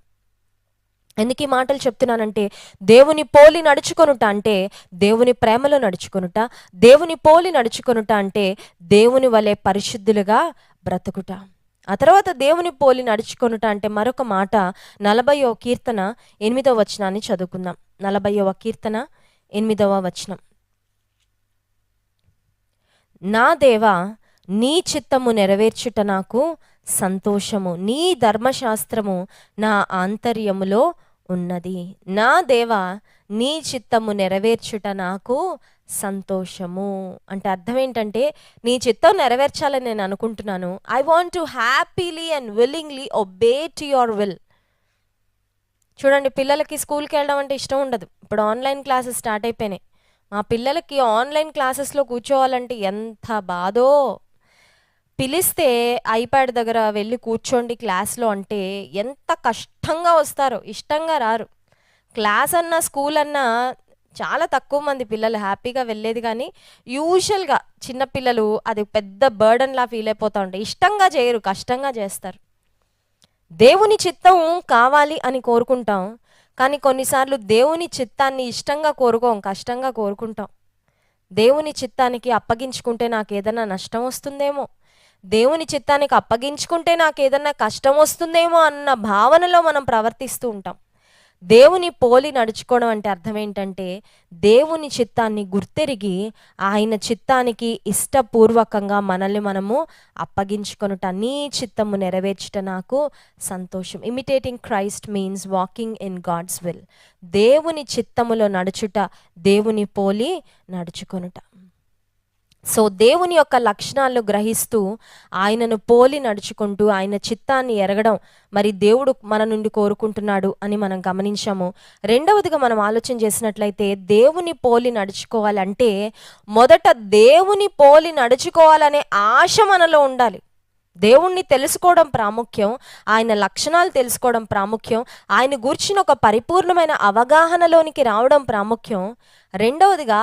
Speaker 1: ఎందుకు ఈ మాటలు చెప్తున్నానంటే, దేవుని పోలి నడుచుకొనుట అంటే దేవుని ప్రేమలో నడుచుకొనుట, దేవుని పోలి నడుచుకొనుట అంటే దేవుని వలె పరిశుద్ధులుగా బ్రతుకుట. ఆ తర్వాత దేవుని పోలి నడుచుకొనుట అంటే మరొక మాట 40వ కీర్తన 8వ వచనాన్ని చదువుకుందాం. 40వ కీర్తన 8వ వచనం. నా దేవా, నీ చిత్తము నెరవేర్చుట నాకు సంతోషము, నీ ధర్మశాస్త్రము నా ఆంతర్యములో ఉన్నది. నా దేవా, నీ చిత్తము నెరవేర్చుట నాకు సంతోషము అంటే అర్థం ఏంటంటే, నీ చిత్తం నెరవేర్చాలని నేను అనుకుంటున్నాను. I want to happily and willingly obey to your will. చూడండి, పిల్లలకి స్కూల్కి వెళ్ళడం అంటే ఇష్టం ఉండదు. ఇప్పుడు ఆన్లైన్ క్లాసెస్ స్టార్ట్ అయిపోయినాయి. మా పిల్లలకి ఆన్లైన్ క్లాసెస్లో కూర్చోవాలంటే ఎంత బాధో. పిలిస్తే ఐప్యాడ్ దగ్గర వెళ్ళి కూర్చోండి క్లాస్లో అంటే ఎంత కష్టంగా వస్తారో, ఇష్టంగా రారు. క్లాస్ అన్నా స్కూల్ అన్నా చాలా తక్కువ మంది పిల్లలు హ్యాపీగా వెళ్ళేది. కానీ యూజువల్గా చిన్నపిల్లలు అది పెద్ద బర్డన్లా ఫీల్ అయిపోతూ ఉంటాయి. ఇష్టంగా చేయరు, కష్టంగా చేస్తారు. దేవుని చిత్తం కావాలి అని కోరుకుంటాం, కానీ కొన్నిసార్లు దేవుని చిత్తాన్ని ఇష్టంగా కోరుకోం, కష్టంగా కోరుకుంటాం. దేవుని చిత్తానికి అప్పగించుకుంటే నాకు ఏదైనా నష్టం వస్తుందేమో, దేవుని చిత్తానికి అప్పగించుకుంటే నాకు ఏదైనా కష్టం వస్తుందేమో అన్న భావనలో మనం ప్రవర్తిస్తూ ఉంటాం. దేవుని పోలి నడుచుకోవడం అంటే అర్థం ఏంటంటే, దేవుని చిత్తాన్ని గుర్తెరిగి ఆయన చిత్తానికి ఇష్టపూర్వకంగా మనల్ని మనము అప్పగించుకొనుట. నీ చిత్తము నెరవేర్చుట నాకు సంతోషం. Imitating Christ means walking in God's will. దేవుని చిత్తములో నడుచుట, దేవుని పోలి నడుచుకొనుట. సో దేవుని యొక్క లక్షణాలను గ్రహిస్తూ ఆయనను పోలి నడుచుకుంటూ ఆయన చిత్తాన్ని ఎరగడం మరి దేవుడు మన నుండి కోరుకుంటున్నాడు అని మనం గమనించాము. రెండవదిగా మనం ఆలోచన చేసినట్లయితే దేవుని పోలి నడుచుకోవాలంటే మొదట దేవుని పోలి నడుచుకోవాలనే ఆశ మనలో ఉండాలి. దేవుణ్ణి తెలుసుకోవడం ప్రాముఖ్యం, ఆయన లక్షణాలు తెలుసుకోవడం ప్రాముఖ్యం, ఆయన గూర్చిన ఒక పరిపూర్ణమైన అవగాహనలోనికి రావడం ప్రాముఖ్యం. రెండవదిగా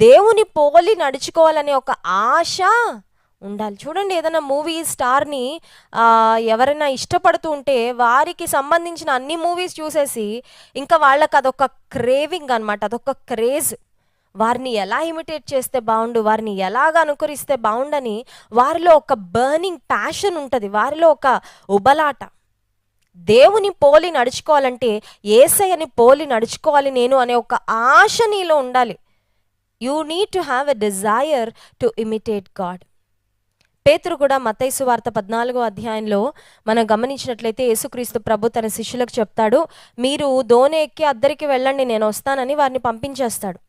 Speaker 1: దేవుని పోలి నడుచుకోవాలనే ఒక ఆశ ఉండాలి. చూడండి, ఏదైనా మూవీ స్టార్ని ఎవరైనా ఇష్టపడుతూ ఉంటే వారికి సంబంధించిన అన్ని మూవీస్ చూసేసి ఇంకా వాళ్ళకి అదొక క్రేవింగ్ అనమాట, అదొక క్రేజ్. వారిని ఎలా ఇమిటేట్ చేస్తే బాగుండు, వారిని ఎలాగ అనుకరిస్తే బాగుండని వారిలో ఒక బర్నింగ్ ప్యాషన్ ఉంటుంది, వారిలో ఒక ఉబలాట. దేవుని పోలి నడుచుకోవాలంటే యేసయ్యని పోలి నడుచుకోవాలి నేను అనే ఒక ఆశ నీలో ఉండాలి. You need to have a desire to imitate God. పేతురు కూడా మత్తయి సువార్త 14వ అధ్యాయంలో మనం గమనించినట్లయితే యేసుక్రీస్తు ప్రభు తన శిష్యులకు చెప్తాడు, మీరు దోణి ఎక్కి అద్దరికి వెళ్ళండి, నేను వస్తానని వారిని పంపించేస్తాడు.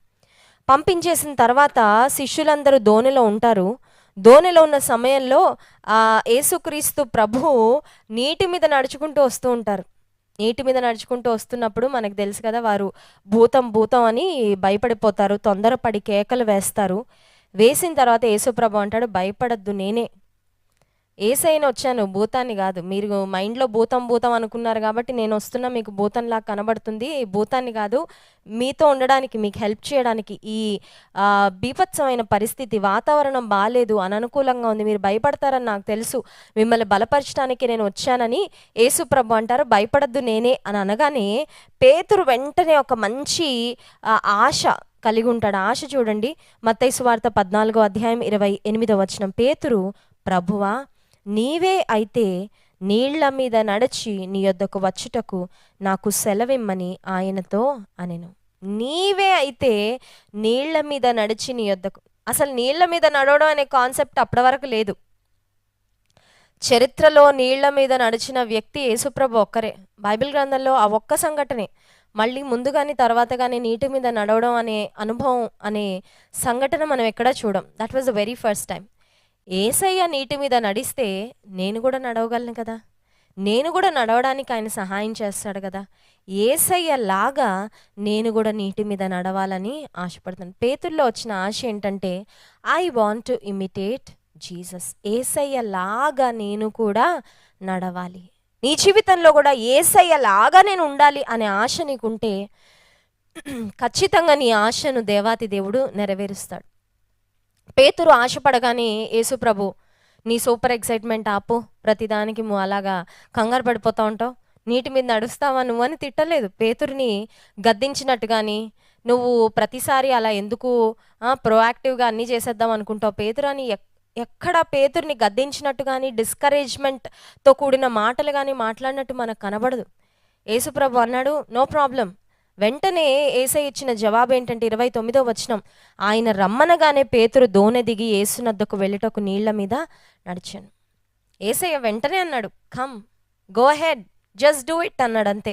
Speaker 1: పంపించేసిన తర్వాత శిష్యులందరూ దోణిలో ఉంటారు. దోణిలో ఉన్న సమయంలో యేసుక్రీస్తు ప్రభువు నీటి మీద నడుచుకుంటూ వస్తూ ఉంటారు. నీటి మీద నడుచుకుంటూ వస్తున్నప్పుడు మనకు తెలుసు కదా, వారు భూతం భూతం అని భయపడిపోతారు, తొందరపడి కేకలు వేస్తారు. వేసిన తర్వాత యేసుప్రభు అంటాడు, భయపడద్దు, నేనే యేసయ్యని వచ్చాను, భూతాన్ని కాదు. మీరు మైండ్లో భూతం భూతం అనుకున్నారు కాబట్టి నేను వస్తున్నా, మీకు భూతంలా కనబడుతుంది, భూతాన్ని కాదు, మీతో ఉండడానికి, మీకు హెల్ప్ చేయడానికి. ఈ బీభత్సమైన పరిస్థితి, వాతావరణం బాగాలేదు, అననుకూలంగా ఉంది, మీరు భయపడతారని నాకు తెలుసు, మిమ్మల్ని బలపరచడానికి నేను వచ్చానని యేసుప్రభు అంటారు. భయపడద్దు, నేనే అని అనగానే పేతురు వెంటనే ఒక మంచి ఆశ కలిగి ఉంటాడు. ఆశ చూడండి, మత్తయి సువార్త 14వ అధ్యాయం 28వ వచనం. పేతురు, ప్రభువా నీవే అయితే నీళ్ల మీద నడిచి నీ యొద్దకు వచ్చుటకు నాకు సెలవిమ్మని ఆయనతో అనెను. నీవే అయితే నీళ్ల మీద నడిచి నీ యొద్దకు. అసలు నీళ్ల మీద నడవడం అనే కాన్సెప్ట్ అప్పటి వరకు లేదు. చరిత్రలో నీళ్ల మీద నడిచిన వ్యక్తి యేసుప్రభు ఒక్కరే. బైబిల్ గ్రంథంలో ఆ ఒక్క సంఘటనే. మళ్ళీ ముందు కానీ తర్వాత కానీ నీటి మీద నడవడం అనే అనుభవం అనే సంఘటన మనం ఎక్కడా చూడం. That was the very first time. Yesayya నీటి మీద నడిస్తే నేను కూడా నడవగలను కదా, నేను కూడా నడవడానికి ఆయన సహాయం చేస్తాడు కదా. యేసయ్య లాగా నేను కూడా నీటి మీద నడవాలని ఆశపడుతాను. పేతుల్లో వచ్చిన ఆశ ఏంటంటే, I want to imitate Jesus. Yesayya లాగా నేను కూడా నడవాలి. నీ జీవితంలో కూడా యేసయ్య లాగా నేను ఉండాలి అనే ఆశ నీకుంటే ఖచ్చితంగా నీ ఆశను దేవాతి దేవుడు నెరవేరుస్తాడు. పేతురు ఆశపడగానే యేసుప్రభు, నీ సూపర్ ఎక్సైట్మెంట్ ఆపు, ప్రతిదానికి నువ్వు అలాగా కంగారు పడిపోతూ ఉంటావు, నీటి మీద నడుస్తావా నువ్వు అని తిట్టలేదు. పేతురుని గద్దించినట్టు కానీ, నువ్వు ప్రతిసారి అలా ఎందుకు ప్రోయాక్టివ్గా అన్నీ చేసేద్దాం అనుకుంటావు, పేతురు అని ఎక్కడ పేతుర్ని గద్దించినట్టు కానీ డిస్కరేజ్మెంట్తో కూడిన మాటలు కానీ మాట్లాడినట్టు మనకు కనబడదు. యేసుప్రభు అన్నాడు, నో ప్రాబ్లం. వెంటనే యేసయ్య ఇచ్చిన జవాబు ఏంటంటే 29వ వచనం, ఆయన రమ్మనగానే పేతురు దోణి దిగి యేసునద్దకు వెళ్ళుటకు నీళ్ల మీద నడిచాను. యేసయ్య వెంటనే అన్నాడు, come, go ahead, just do it అన్నాడు, అంతే.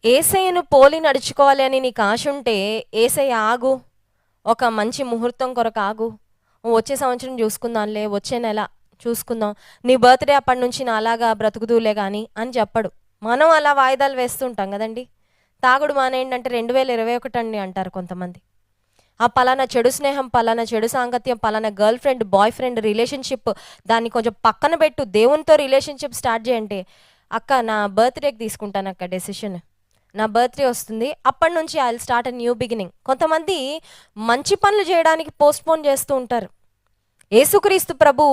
Speaker 1: యేసయ్యను పోలి నడుచుకోవాలి అని నీకు ఆశ ఉంటే యేసయ్య ఆగు, ఒక మంచి ముహూర్తం కొరకు ఆగు, వచ్చే సంవత్సరం చూసుకుందాంలే, వచ్చే నెల చూసుకుందాం, నీ బర్త్డే అప్పటి నుంచి నా అలాగా బ్రతుకుదూలే కానీ అని చెప్పడు. మనం అలా వాయిదాలు వేస్తుంటాం కదండి. తాగుడు మానేయండి 2021 అండి అంటారు కొంతమంది. ఆ పలానా చెడు స్నేహం, పలానా చెడు సాంగత్యం, పలానా girl friend boy friend relationship, దాన్ని కొంచెం పక్కన పెట్టు, దేవునితో రిలేషన్షిప్ స్టార్ట్ చేయంటే, అక్క నా బర్త్డేకి తీసుకుంటాను అక్క డెసిషన్, నా బర్త్డే వస్తుంది, అప్పటి నుంచి I will start a new beginning. కొంతమంది మంచి పనులు చేయడానికి పోస్ట్పోన్ చేస్తూ ఉంటారు. యేసుక్రీస్తు ప్రభు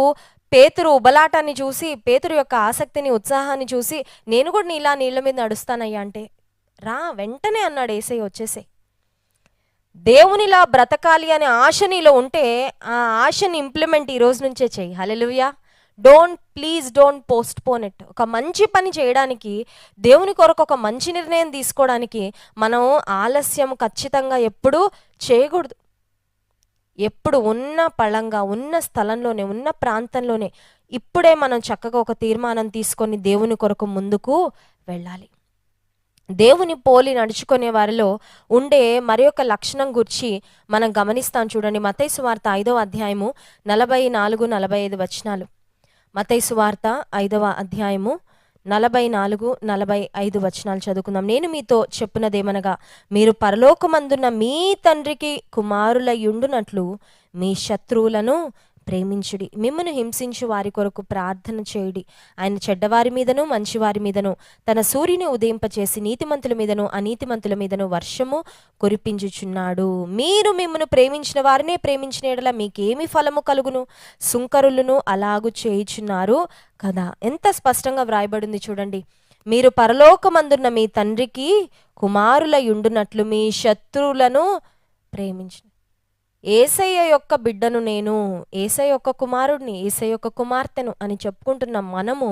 Speaker 1: పేతురు ఉబలాటాన్ని చూసి, పేతురు యొక్క ఆసక్తిని, ఉత్సాహాన్ని చూసి, నేను కూడా నీలా నీళ్ళ మీద నడుస్తానయ్యా అంటే, రా వెంటనే అన్నాడు యేసయ్య, వచ్చేసే. దేవునిలా బ్రతకాలి అనే ఆశ నీలో ఉంటే ఆ ఆశని ఇంప్లిమెంట్ ఈ రోజు నుంచే చెయ్యి. హల్లెలూయా. Don't postpone it. ఒక మంచి పని చేయడానికి, దేవుని కొరకు ఒక మంచి నిర్ణయం తీసుకోవడానికి మనం ఆలస్యం ఖచ్చితంగా ఎప్పుడూ చేయకూడదు. ఎప్పుడు ఉన్న పళంగా, ఉన్న స్థలంలోనే, ఉన్న ప్రాంతంలోనే ఇప్పుడే మనం చక్కగా ఒక తీర్మానం తీసుకొని దేవుని కొరకు ముందుకు వెళ్ళాలి. దేవుని పోలి నడుచుకునే వారిలో ఉండే మరి ఒక లక్షణం గురించి మనం గమనిస్తాం. చూడండి, మత్తయి సువార్త 5వ అధ్యాయము 44-45 వచనాలు. మత్తయి సువార్త 5వ అధ్యాయము 44-45 వచనాలు చదువుకుందాం. నేను మీతో చెప్పున్నదేమనగా, మీరు పరలోకమందున్న మీ తండ్రికి కుమారులయుండునట్లు మీ శత్రువులను ప్రేమించుడి, మిమ్మను హింసించు వారి కొరకు ప్రార్థన చేయుడి. ఆయన చెడ్డవారి మీదను మంచివారి మీదను తన సూర్యుని ఉదయింపచేసి నీతిమంతుల మీదను అనీతిమంతుల మీదను వర్షము కురిపించుచున్నాడు. మీరు మిమ్మను ప్రేమించిన వారినే ప్రేమించిన యెడల మీకేమి ఫలము కలుగును? సుంకరులను అలాగు చేయుచున్నారు కదా. ఎంత స్పష్టంగా వ్రాయబడింది చూడండి. మీరు పరలోకమందున్న మీ తండ్రికి కుమారులయుండునట్లు మీ శత్రువులను ప్రేమించు. యేసయ్య యొక్క బిడ్డను నేను, యేసయ్య యొక్క కుమారుడిని, యేసయ్య యొక్క కుమార్తెను అని చెప్పుకుంటున్న మనము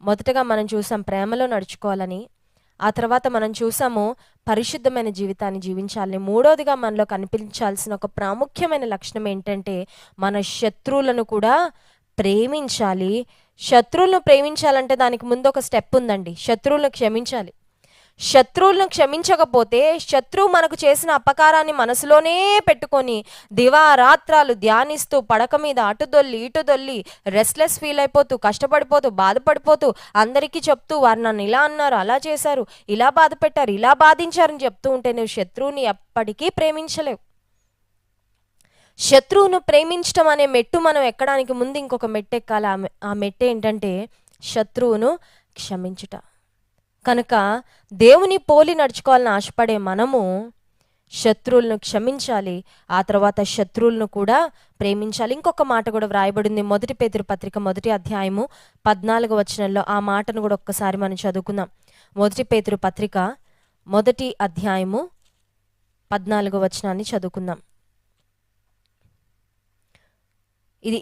Speaker 1: మొదటగా మనం చూసాం ప్రేమలో నడుచుకోవాలని. ఆ తర్వాత మనం చూసాము పరిశుద్ధమైన జీవితాన్ని జీవించాలని. మూడోదిగా మనలో కనిపించాల్సిన ఒక ప్రాముఖ్యమైన లక్షణం ఏంటంటే, మన శత్రువులను కూడా ప్రేమించాలి. శత్రువులను ప్రేమించాలంటే దానికి ముందు ఒక స్టెప్ ఉందండి. శత్రువులను క్షమించాలి. శత్రువులను క్షమించకపోతే, శత్రువు మనకు చేసిన అపకారాన్ని మనసులోనే పెట్టుకొని దివారాత్రాలు ధ్యానిస్తూ పడక మీద అటుదొల్లి ఇటుదొల్లి రెస్ట్లెస్ ఫీల్ అయిపోతూ, కష్టపడిపోతూ, బాధపడిపోతూ, అందరికీ చెప్తూ వారు నన్ను ఇలా అన్నారు, అలా చేశారు, ఇలా బాధ పెట్టారు, ఇలా బాధించారని చెప్తూ ఉంటే నువ్వు శత్రువుని ఎప్పటికీ ప్రేమించలేవు. శత్రువును ప్రేమించడం అనే మెట్టు మనం ఎక్కడానికి ముందు ఇంకొక మెట్టు ఎక్కాలి. ఆ మెట్టు ఏంటంటే శత్రువును క్షమించుట. కనుక దేవుని పోలి నడుచుకోవాలని ఆశపడే మనము శత్రువులను క్షమించాలి. ఆ తర్వాత శత్రువులను కూడా ప్రేమించాలి. ఇంకొక మాట కూడా వ్రాయబడింది 1 పేతురు పత్రిక 1వ అధ్యాయము 14వ వచనంలో. ఆ మాటను కూడా ఒక్కసారి మనం చదువుకుందాం. 1 పేతురు పత్రిక 1వ అధ్యాయము 14వ వచనాన్ని చదువుకుందాం.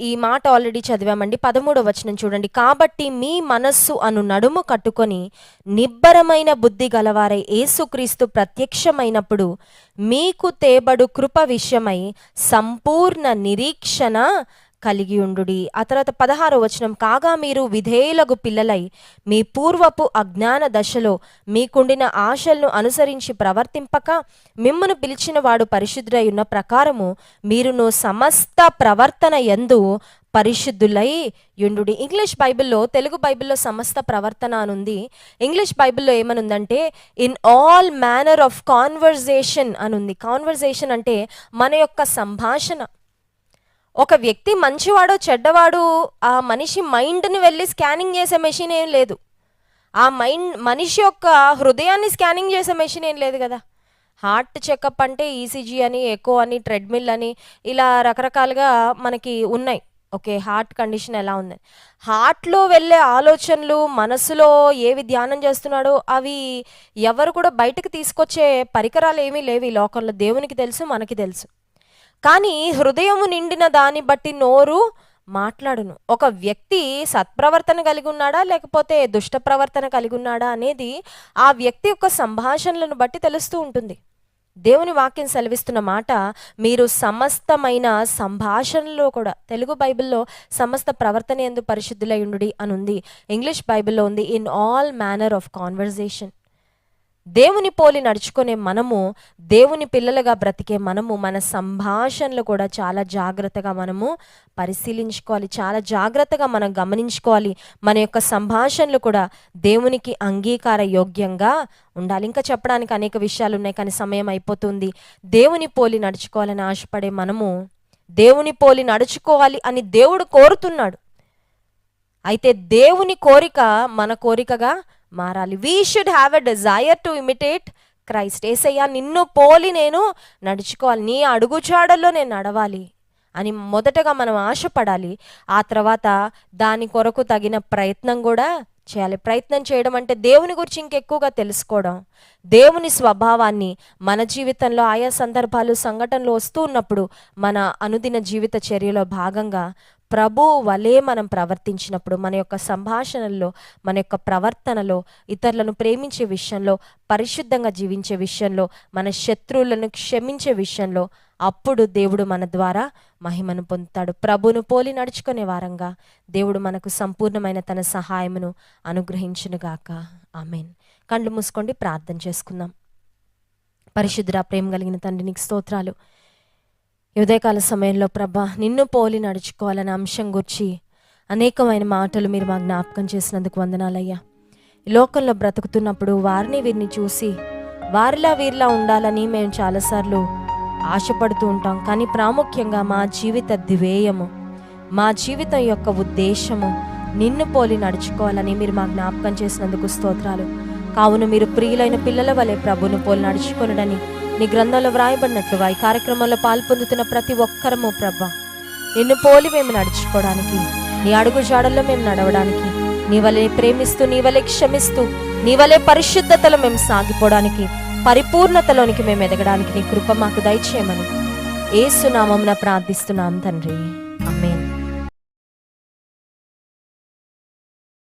Speaker 1: ఈ మాట ఆల్రెడీ చదివామండి. 13వ వచనం చూడండి. కాబట్టి మీ మనస్సు అను నడుము కట్టుకొని నిబ్బరమైన బుద్ధి గలవారై యేసుక్రీస్తు ప్రత్యక్షమైనప్పుడు మీకు తేబడు కృప విషయమై సంపూర్ణ నిరీక్షణ కలిగి ఉండుడి. ఆ తర్వాత 16వ వచనం. కాగా మీరు విధేయులగు పిల్లలై మీ పూర్వపు అజ్ఞాన దశలో మీకుండిన ఆశలను అనుసరించి ప్రవర్తింపక, మిమ్మును పిలిచిన వాడు పరిశుద్ధుడై ఉన్న ప్రకారము మీరును సమస్త ప్రవర్తన యందు పరిశుద్ధులై యుండుడి. ఇంగ్లీష్ బైబిల్లో, తెలుగు బైబిల్లో సమస్త ప్రవర్తన అనుంది. ఇంగ్లీష్ బైబిల్లో ఏమనుందంటే in all manner of conversation అనుంది. కాన్వర్జేషన్ అంటే మన యొక్క సంభాషణ. ఒక వ్యక్తి మంచివాడో చెడ్డవాడు ఆ మనిషి మైండ్ని వెళ్ళి స్కానింగ్ చేసే మెషిన్ ఏం లేదు. ఆ మనిషి యొక్క హృదయాన్ని స్కానింగ్ చేసే మెషిన్ ఏం లేదు కదా. హార్ట్ చెకప్ అంటే ఈసీజీ అని, ఎకో అని, ట్రెడ్మిల్ అని, ఇలా రకరకాలుగా మనకి ఉన్నాయి. ఓకే, హార్ట్ కండిషన్ ఎలా ఉంది, హార్ట్లో వెళ్ళే ఆలోచనలు, మనసులో ఏవి ధ్యానం చేస్తున్నాడో అవి ఎవరు కూడా బయటకు తీసుకొచ్చే పరికరాలు ఏమీ లేవు ఈ లోకంలో. దేవునికి తెలుసు, మనకి తెలుసు. కానీ హృదయము నిండిన దాన్ని బట్టి నోరు మాట్లాడును. ఒక వ్యక్తి సత్ప్రవర్తన కలిగి ఉన్నాడా లేకపోతే దుష్ట ప్రవర్తన కలిగి ఉన్నాడా అనేది ఆ వ్యక్తి యొక్క సంభాషణలను బట్టి తెలుస్తూ ఉంటుంది. దేవుని వాక్యం సెలవిస్తున్న మాట, మీరు సమస్తమైన సంభాషణలో కూడా, తెలుగు బైబిల్లో సమస్త ప్రవర్తన యందు పరిశుద్ధులై ఉండుడి అని ఉంది. ఇంగ్లీష్ బైబిల్లో ఉంది in all manner of conversation. దేవుని పోలి నడుచుకునే మనము, దేవుని పిల్లలుగా బ్రతికే మనము, మన సంభాషణలు కూడా చాలా జాగ్రత్తగా మనము పరిశీలించుకోవాలి. చాలా జాగ్రత్తగా మనం గమనించుకోవాలి. మన యొక్క సంభాషణలు కూడా దేవునికి అంగీకార యోగ్యంగా ఉండాలి. ఇంకా చెప్పడానికి అనేక విషయాలు ఉన్నాయి, కానీ సమయం అయిపోతుంది. దేవుని పోలి నడుచుకోవాలని ఆశపడే మనము దేవుని పోలి నడుచుకోవాలి అని దేవుడు కోరుతున్నాడు. అయితే దేవుని కోరిక మన కోరికగా మారాలి. We should have a desire to imitate Christ. Yesayya నిన్ను పోలి నేను నడుచుకోవాలి, నీ అడుగుజాడల్లో నేను నడవాలి అని మొదటగా మనం ఆశపడాలి. ఆ తర్వాత దాని కొరకు తగిన ప్రయత్నం కూడా చేయాలి. ప్రయత్నం చేయడం అంటే దేవుని గురించి ఇంకెక్కువగా తెలుసుకోవడం, దేవుని స్వభావాన్ని మన జీవితంలో ఆయా సందర్భాలు, సంఘటనలు వస్తూ ఉన్నప్పుడు మన అనుదిన జీవిత చర్యలో భాగంగా ప్రభు వలె మనం ప్రవర్తించినప్పుడు, మన యొక్క సంభాషణల్లో, మన యొక్క ప్రవర్తనలో, ఇతరులను ప్రేమించే విషయంలో, పరిశుద్ధంగా జీవించే విషయంలో, మన శత్రువులను క్షమించే విషయంలో, అప్పుడు దేవుడు మన ద్వారా మహిమను పొందుతాడు. ప్రభును పోలి నడుచుకునే వారంగా దేవుడు మనకు సంపూర్ణమైన తన సహాయమును అనుగ్రహించునుగాక. ఆమేన్. కళ్ళు మూసుకోండి, ప్రార్థన చేసుకుందాం. పరిశుద్ధ ప్రేమ కలిగిన తండ్రి, నీకు స్తోత్రాలు. ఈ ఉదయకాల సమయంలో ప్రభా, నిన్ను పోలి నడుచుకోవాలనే అంశం గురించి అనేకమైన మాటలు మీరు మా జ్ఞాపకం చేసినందుకు వందనాలయ్యా. ఈ లోకంలో బ్రతుకుతున్నప్పుడు వారిని వీరిని చూసి వారిలా వీరిలా ఉండాలని మేము చాలాసార్లు ఆశపడుతూ ఉంటాం. కానీ ప్రాముఖ్యంగా మా జీవిత ధ్యేయము, మా జీవితం యొక్క ఉద్దేశము నిన్ను పోలి నడుచుకోవాలని మీరు మా జ్ఞాపకం చేసినందుకు స్తోత్రాలు. కావున మీరు ప్రియులైన పిల్లల వలె ప్రభును పోలి నడుచుకొనుడని నీ గ్రంథంలో వ్రాయబడినట్లుగా ఈ కార్యక్రమంలో పాల్పొందుతున్న ప్రతి ఒక్కరము ప్రభా, నిన్ను పోలి మేము నడుచుకోవడానికి, నీ అడుగు జాడల్లో మేము నడవడానికి, నీ వలె ప్రేమిస్తూ, నీ వలె క్షమిస్తూ, నీ వలె పరిశుద్ధతలో మేము సాగిపోవడానికి, పరిపూర్ణతలోనికి మేము ఎదగడానికి నీ కృప మాకు దయచేయమని యేసు నామమున ప్రార్థిస్తున్నాం తండ్రి.